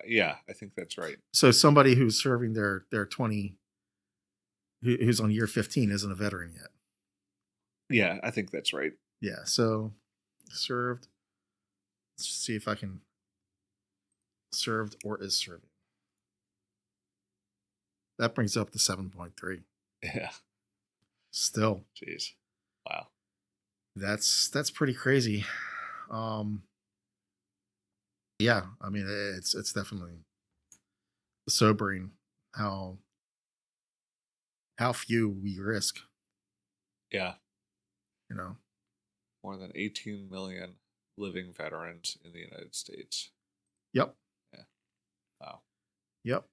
Yeah, I think that's right. So somebody who's serving their 20, who's on year 15, isn't a veteran yet. Yeah, I think that's right. Yeah. So served. Let's see if I can. Served or is serving. That brings up to 7.3. Yeah. Still. Jeez. Wow. That's pretty crazy. Yeah, I mean it's definitely sobering how few we risk. Yeah. More than 18 million living veterans in the United States. Yep. Yeah. Wow. Yep.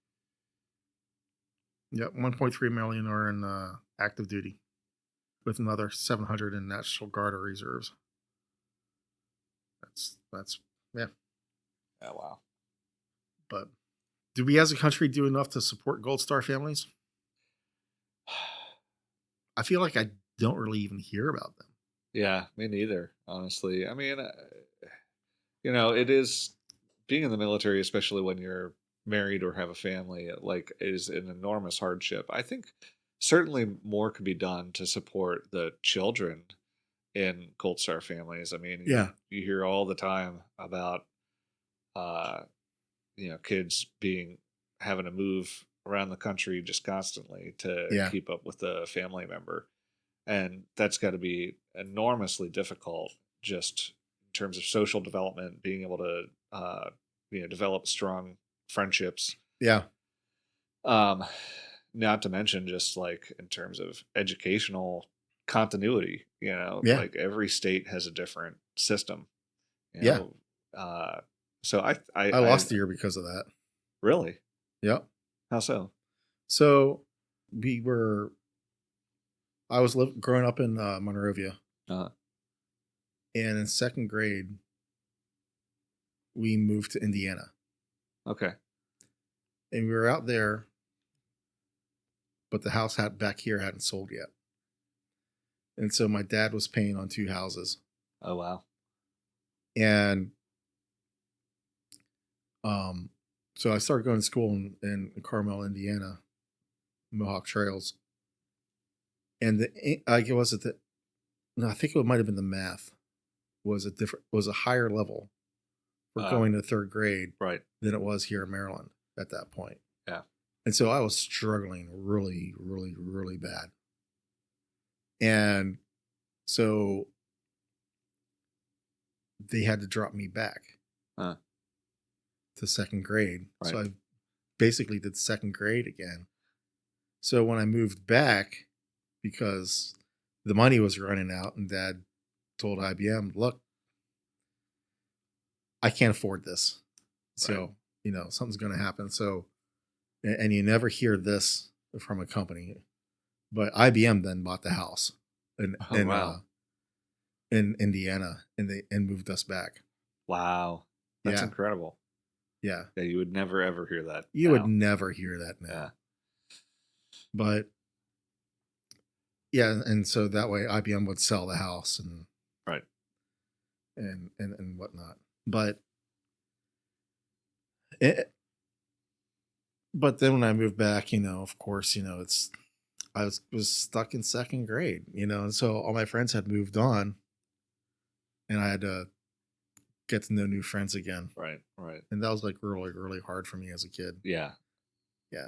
1.3 million are in active duty, with another 700 in National Guard or reserves. That's yeah. Yeah. Wow. But do we as a country do enough to support Gold Star families? I feel like I don't really even hear about them. Yeah, me neither, honestly. I mean, it is being in the military, especially when you're married or have a family, like is an enormous hardship. I think certainly more could be done to support the children in Gold Star families. I mean, Yeah. you hear all the time about, kids having to move around the country just constantly to keep up with the family member. And that's got to be enormously difficult just in terms of social development, being able to, develop strong friendships. Yeah. Not to mention just like in terms of educational continuity, like every state has a different system. So I lost a year because of that. Really? Yep. How so? So I was growing up in Monrovia. Uh-huh. And in second grade, we moved to Indiana. Okay. And we were out there, but the house back here hadn't sold yet. And so my dad was paying on 2 houses. Oh, wow. And so I started going to school in Carmel, Indiana, Mohawk Trails. And I think it might have been the math was a higher level for going to third grade right. than it was here in Maryland at that point. Yeah. And so I was struggling really, really, really bad. And so they had to drop me back to second grade. Right. So I basically did second grade again. So when I moved back, because the money was running out, and Dad told IBM, look, I can't afford this. So, something's going to happen. So, and you never hear this from a company, but IBM then bought the house in Indiana, and moved us back. Wow. That's incredible. Yeah. Yeah, you would never ever hear that. You would never hear that now. Yeah. But yeah, and so that way IBM would sell the house and right. And whatnot. But then when I moved back, of course, I was stuck in second grade, and so all my friends had moved on, and I had to get to know new friends again. Right. And that was like really, really hard for me as a kid. Yeah. Yeah.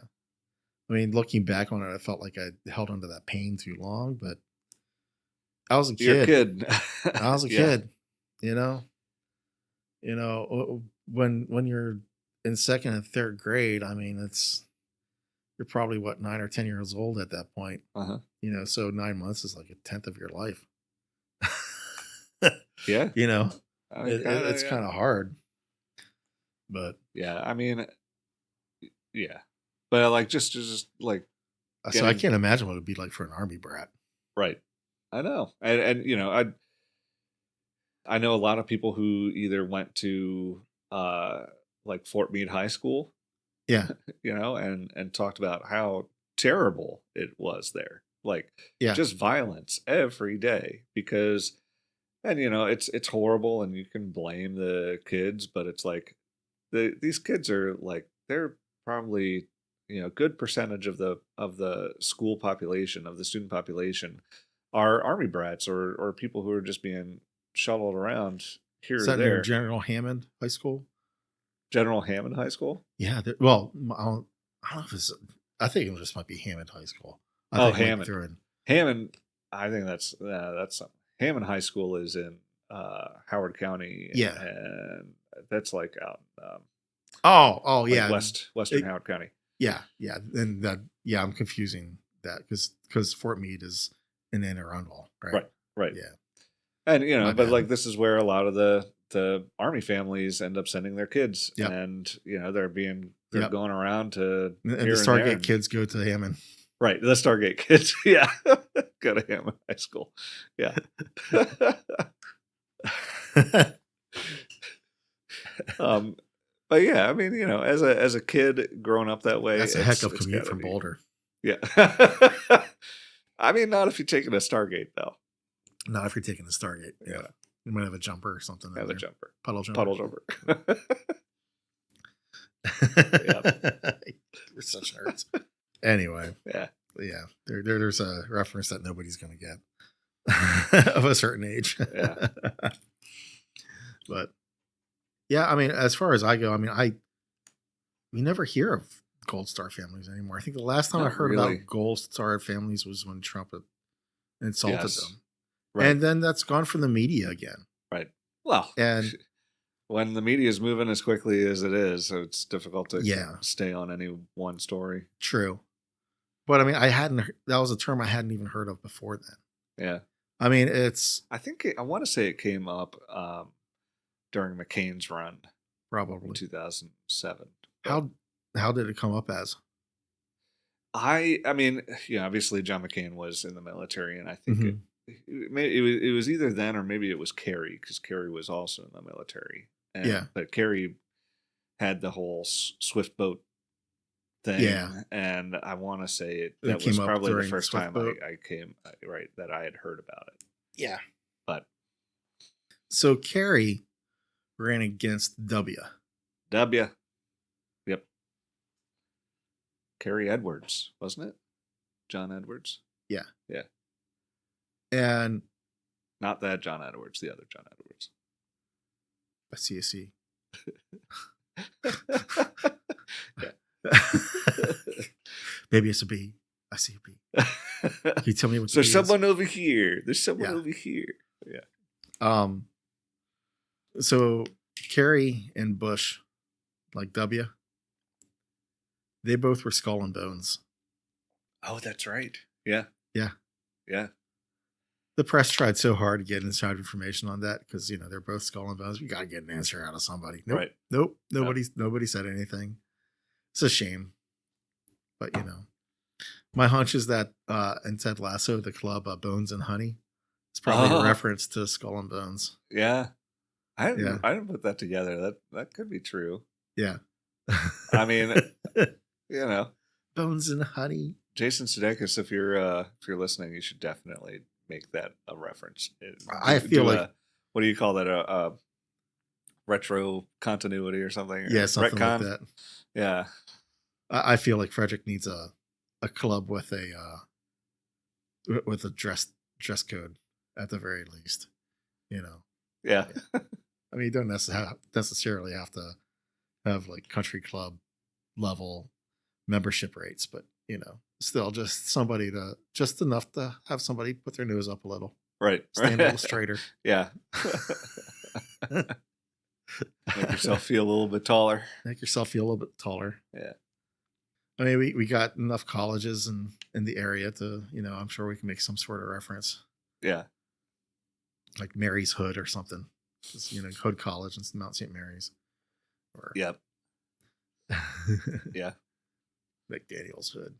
I mean, looking back on it, I felt like I held onto that pain too long, but I was a kid. You're a kid. I was a kid, when you're in second and third grade, I mean, you're probably 9 or 10 years old at that point. So 9 months is like a tenth of your life. Yeah. It's kind of hard, but yeah, I mean, yeah, but like just like, so I can't imagine what it'd be like for an army brat. Right. I know. And I know a lot of people who either went to like Fort Meade High School. Yeah. And talked about how terrible it was there. Like just violence every day because and it's horrible and you can blame the kids, but it's like these kids are like they're probably a good percentage of the school population, of the student population, are army brats or people who are just being shuttled around here or there. General Hammond High School? General Hammond High School? Yeah. Well, I don't know if it's. I think it just might be Hammond High School. Hammond. Hammond. I think that's something. Hammond High School is in Howard County. Yeah. And that's like out. Yeah. Western Howard County. Yeah. And that. Yeah, I'm confusing that because Fort Meade is in Anne Arundel, right? Right. Yeah. And like this is where a lot of the army families end up sending their kids, and they're going around to and the Stargate kids go to Hammond. Right, the Stargate kids, yeah, go to Hammond High School, yeah. But yeah, I mean, as a kid growing up that way, that's a heck of a commute from Boulder. Yeah, I mean, not if you're taking a Stargate though. Not if you're taking the Stargate. Yeah. You might have a jumper or something. Have a jumper. Puddle jumper. Puddle jumper. We're such nerds. Anyway. Yeah. There's a reference that nobody's going to get of a certain age. Yeah. But yeah, I mean, as far as I go, I mean, we never hear of Gold Star families anymore. I think the last time I heard about Gold Star families was when Trump insulted them. Right. And then that's gone from the media again. Right. Well, and when the media is moving as quickly as it is, so it's difficult to stay on any one story. True. But I mean, that was a term I hadn't even heard of before then. Yeah. I mean, I want to say it came up during McCain's run. Probably. In 2007. How did it come up as? I mean, obviously John McCain was in the military, and I think it was either then or maybe it was Kerry, because Kerry was also in the military. But Kerry had the whole swift boat thing. Yeah. And I want to say that was probably the first time that I had heard about it. Yeah. But so Kerry ran against W. Yep. Kerry Edwards, wasn't it? John Edwards? Yeah. Yeah. And not that John Edwards, the other John Edwards. I see. Yeah. Maybe it's a B. I see a B. Can you tell me what the There's B is? someone over here. There's someone Yeah. over here. Yeah. So Kerry and Bush, like W, they both were Skull and Bones. Oh, that's right. Yeah. Yeah. Yeah. The press tried so hard to get inside information on that because, you know, they're both Skull and Bones. We got to get an answer out of somebody. Nope. Right. Nope. Nobody said anything. It's a shame. But, you know, my hunch is that in Ted Lasso, the club Bones and Honey, it's probably a reference to Skull and Bones. Yeah. I didn't put that together. That could be true. Yeah. I mean, you know, Bones and Honey. Jason Sudeikis, if you're listening, you should definitely make that a reference. I feel like what do you call that? A retro continuity or something? Yeah, something like that. Yeah. I feel like Frederick needs a club with a dress code at the very least. You know. Yeah. I mean, you don't necessarily have to have like country club level membership rates, but you know, still just enough to have somebody put their nose up a little. Right. Stand a little straighter. Yeah. Make yourself feel a little bit taller. Yeah. I mean, we got enough colleges in the area to, you know, I'm sure we can make some sort of reference. Yeah. Like Mary's Hood or something. Just, you know, Hood College and Mount St. Mary's. Or Yep. Yeah. McDaniel's Hood.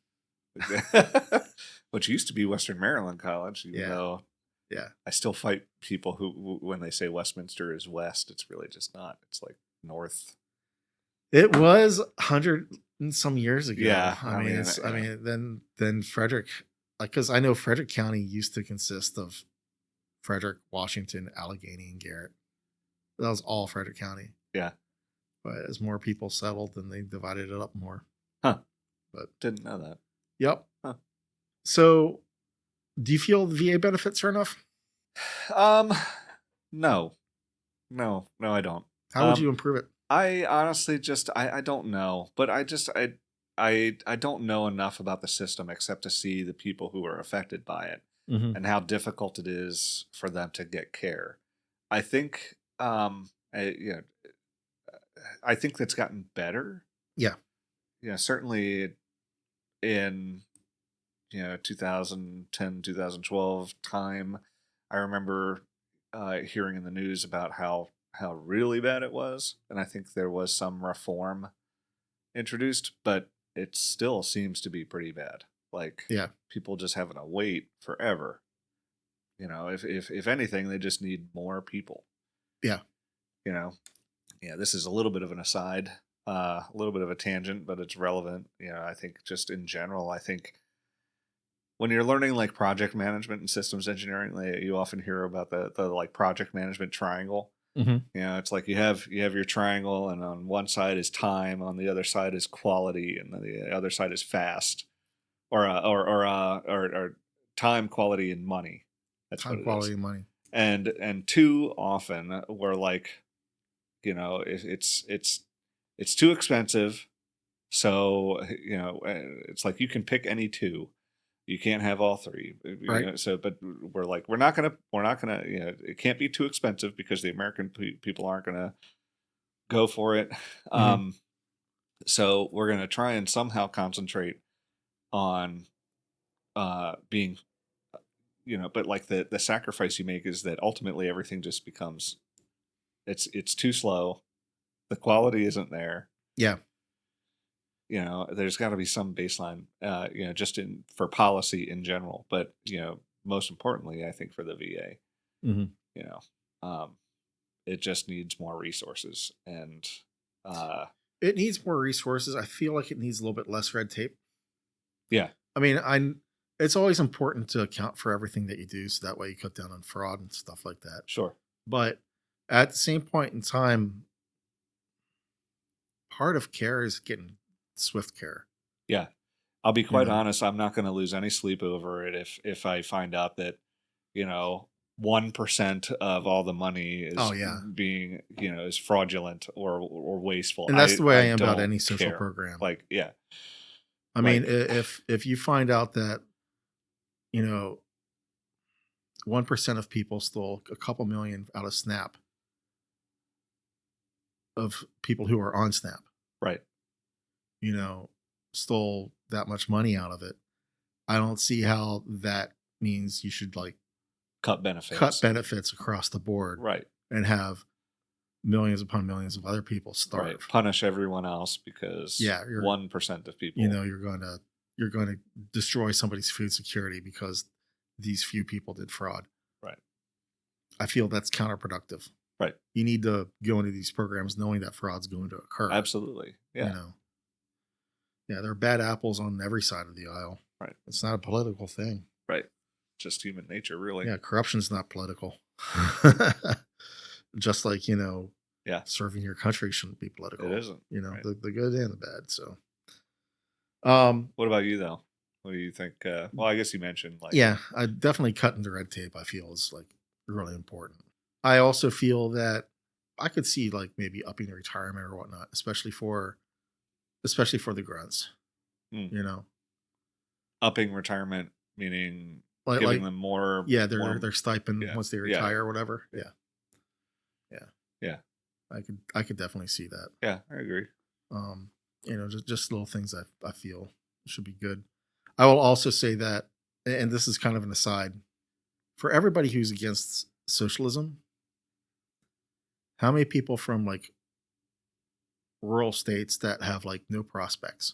Which used to be Western Maryland College, even though I still fight people who, when they say Westminster is west, it's really just not. It's like north. It was 100 and some years ago. Yeah. I mean, then Frederick, like, because I know Frederick County used to consist of Frederick, Washington, Allegheny, and Garrett. That was all Frederick County. Yeah. But as more people settled, then they divided it up more. Huh. But didn't know that. Yep. Huh. So, do you feel the VA benefits are enough? No, I don't. How would you improve it? I honestly just I don't know, but I don't know enough about the system except to see the people who are affected by it and how difficult it is for them to get care. I think I think that's gotten better. Yeah. Yeah, certainly in 2010, 2012 time, I remember hearing in the news about how really bad it was, and I think there was some reform introduced, but it still seems to be pretty bad. Like, people just having to wait forever. You know, if anything, they just need more people. Yeah. You know, this is a little bit of an aside, a little bit of a tangent, but it's relevant. You know, I think just in general, I think when you're learning like project management and systems engineering, you often hear about the like project management triangle. You know, it's like you have your triangle, and on one side is time, on the other side is quality, and the other side is fast, or time, quality, and money. That's time, what it quality, is. and money. And too often we're like, you know, it's too expensive, so you know, it's like you can pick any two. You can't have all three. Right. You know, so, but we're like, we're not gonna, you know, it can't be too expensive because the American people aren't gonna go for it. So we're gonna try and somehow concentrate on being, you know, but like the sacrifice you make is that ultimately everything just becomes, it's too slow. The quality isn't there. Yeah. You know, there's got to be some baseline, you know, just for policy in general, but you know, most importantly, I think for the VA, you know, it just needs more resources, and it needs more resources. I feel like it needs a little bit less red tape. Yeah, I mean, it's always important to account for everything that you do, so that way you cut down on fraud and stuff like that. Sure, but at the same point in time, part of care is getting swift care. Yeah. I'll be quite honest, I'm not going to lose any sleep over it if I find out that, you know, 1% of all the money is being, you know, is fraudulent or wasteful. And that's the way I am about any social program. Like, yeah. I mean, if you find out that, 1% of people stole a couple million out of Snap, of people who are on Snap, right. Stole that much money out of it, I don't see how that means you should cut benefits across the board, right, and have millions upon millions of other people starve. Right. Punish everyone else because 1% of people. You're going to destroy somebody's food security because these few people did fraud. Right. I feel that's counterproductive. Right. You need to go into these programs knowing that fraud's going to occur. Absolutely. Yeah. Yeah, there are bad apples on every side of the aisle. Right. It's not a political thing. Right. Just human nature, really. Yeah, corruption's not political. Just like, serving your country shouldn't be political. It isn't. Right. The good and the bad. So, what about you though? What do you think? Well, I guess you mentioned I definitely cutting the red tape. I feel is really important. I also feel that I could see maybe upping the retirement or whatnot, especially for the grunts. Upping retirement meaning giving them more. Yeah, their stipend once they retire or whatever. Yeah. I could definitely see that. Yeah, I agree. Just little things I feel should be good. I will also say that, and this is kind of an aside, for everybody who's against socialism, how many people from rural states that have no prospects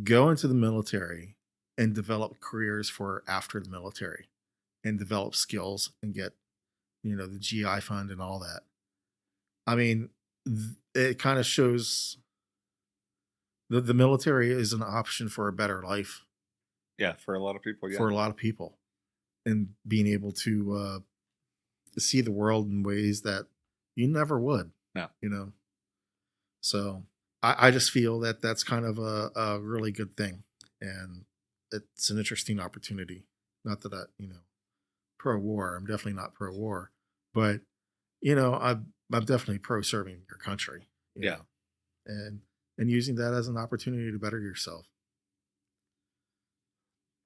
go into the military and develop careers for after the military and develop skills and get, the GI fund and all that. I mean, it kind of shows that the military is an option for a better life. Yeah, for a lot of people. Yeah. For a lot of people. And being able to see the world in ways that you never would. No. So I just feel that that's kind of a really good thing. And it's an interesting opportunity. Not that pro-war. I'm definitely not pro-war. But, I'm definitely pro-serving your country. You know, and using that as an opportunity to better yourself.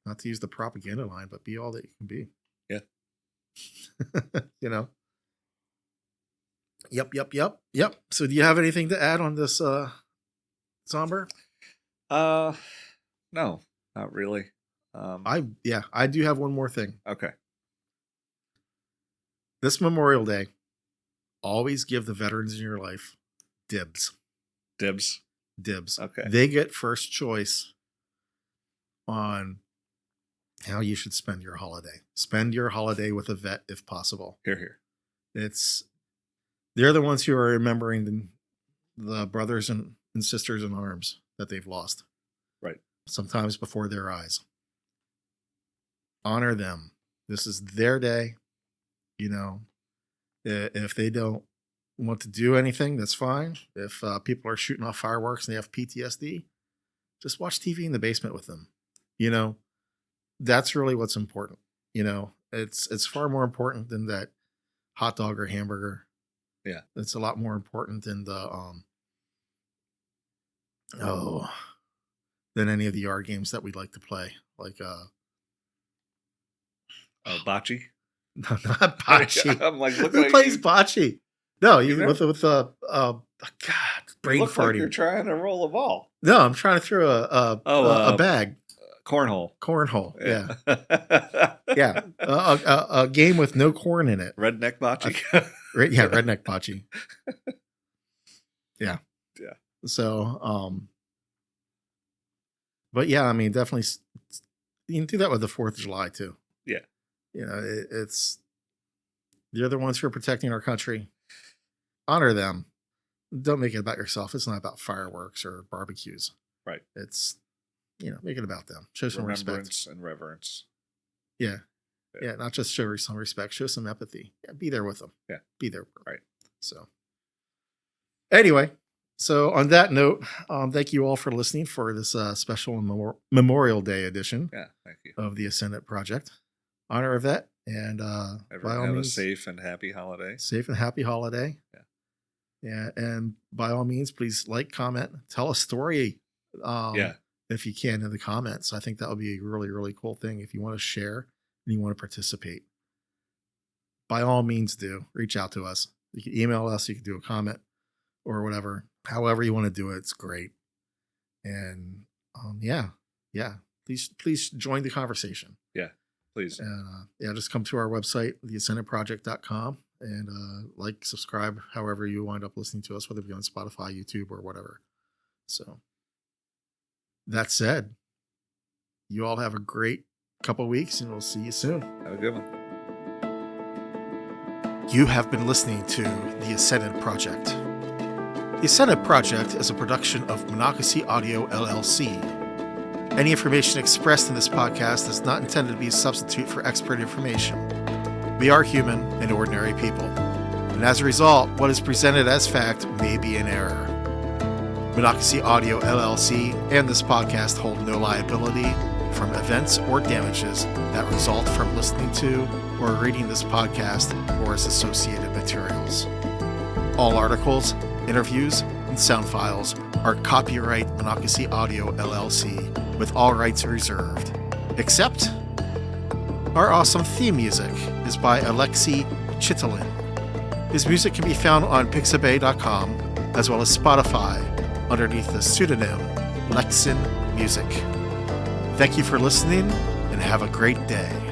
Not to use the propaganda line, but be all that you can be. Yeah. Yep. So do you have anything to add on this Somber? No, not really. I do have one more thing. Okay. This Memorial Day, always give the veterans in your life dibs. Dibs. Okay. They get first choice on how you should spend your holiday. Spend your holiday with a vet if possible. Here. They're the ones who are remembering the brothers and sisters in arms that they've lost. Right. Sometimes before their eyes. Honor them. This is their day. If they don't want to do anything, that's fine. If people are shooting off fireworks and they have PTSD, just watch TV in the basement with them. That's really what's important. It's far more important than that hot dog or hamburger. Yeah. It's a lot more important than than any of the yard games that we like to play. Bocce? No, not bocce. I'm like, who plays bocce? No, with God, brain look farting. Like you're trying to roll a ball. No, I'm trying to throw a bag. Cornhole. Yeah. Yeah. A game with no corn in it. Redneck bocce. Redneck bocce. Yeah. Yeah. So, but yeah, I mean, definitely, you can do that with the 4th of July too. Yeah. It's the other ones who are protecting our country. Honor them. Don't make it about yourself. It's not about fireworks or barbecues. Right. It's, make it about them. Show some respect. Remembrance and reverence. Yeah. Yeah. Not just show some respect. Show some empathy. Yeah. Be there with them. Yeah. Be there. Right. So anyway, so on that note, thank you all for listening for this special Memorial Day edition. Yeah. Thank you. Of the Ascendant Project. Honor a vet. And by all means, a safe and happy holiday. Safe and happy holiday. Yeah. Yeah. And by all means, please comment, tell a story. if you can, in the comments. I think that would be a really, really cool thing. If you want to share and you want to participate, by all means do. Reach out to us. You can email us, you can do a comment or whatever. However you want to do it, it's great. And yeah. Please join the conversation. Yeah, please. And just come to our website, theascendantproject.com, and like, subscribe, however you wind up listening to us, whether it be on Spotify, YouTube, or whatever. So that said, you all have a great couple weeks, and we'll see you soon. Have a good one. You have been listening to The Ascendant Project. The Ascendant Project is a production of Monocacy Audio, LLC. Any information expressed in this podcast is not intended to be a substitute for expert information. We are human and ordinary people, and as a result, what is presented as fact may be in error. Monocacy Audio, LLC and this podcast hold no liability from events or damages that result from listening to or reading this podcast or its associated materials. All articles, interviews, and sound files are copyright Monocacy Audio, LLC, with all rights reserved, except our awesome theme music is by Alexei Chitalin. His music can be found on pixabay.com as well as Spotify underneath the pseudonym Lexin Music. Thank you for listening and have a great day.